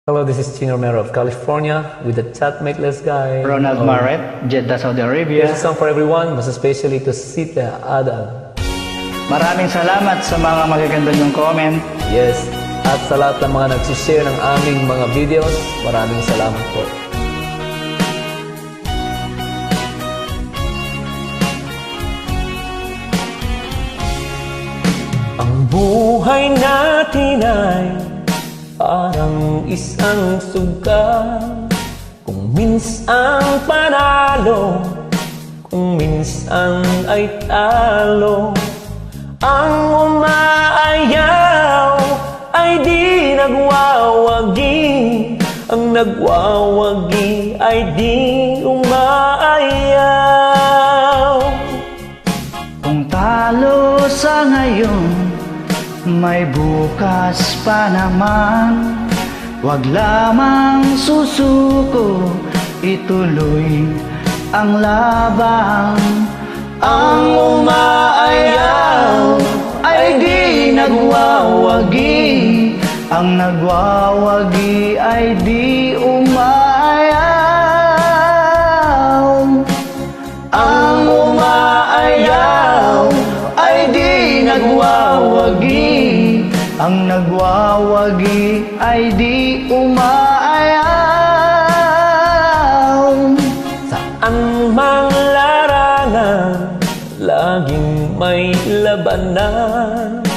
Hello, this is Chino Romero of California with the Chatmateless guy. Ronald Maret, Jeddah, Saudi Arabia. Here's a song for everyone, mas especially to Sita Adam. Maraming salamat sa mga magaganda niyong comment. Yes, at sa lahat ng mga nagsishare ng aming mga videos, maraming salamat po. Ang buhay natin ay parang isang suga. Kung minsan panalo, kung minsan ay talo. Ang umaayaw ay di nagwawagi. Ang nagwawagi ay di umaayaw. Kung talo sa ngayon, may bukas pa naman. Wag lamang susuko, ituloy ang laban. Ang umaayaw ay di nagwawagi. Ang nagwawagi ay di umaayaw. Ang umaayaw ay di nagwawagi. Ang nagwawagi ay di umaayaw. Saan mang larangan, laging may labanan.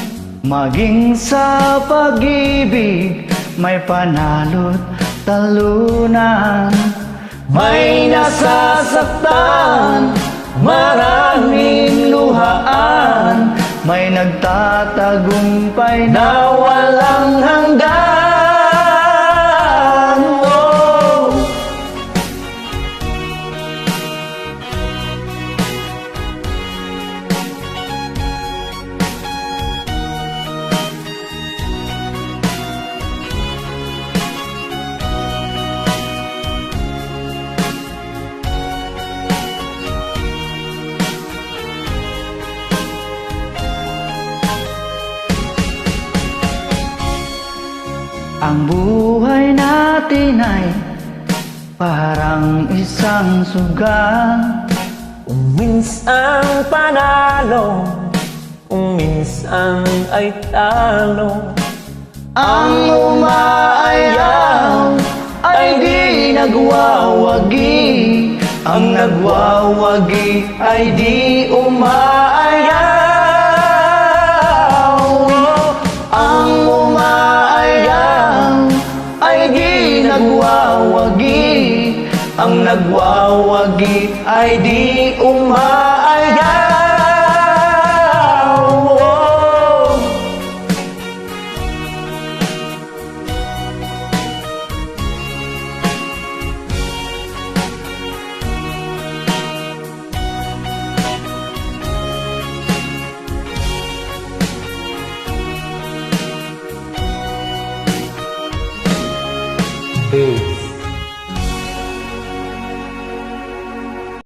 Maging sa pag-ibig, may panalo't talunan. May nasasaktan, maraming luhaan. May nagtatagumpay Na walang hanggan. Oh. Ang buhay natin ay parang isang suga. Kung minsan panalo, kung minsan ay talo. Ang umaayaw ay di nagwawagi. Ang nagwawagi ay di umaayaw. Ang umaayaw ay di nagwawagi. Ang nagwawagi ay di umaayaw. Peace.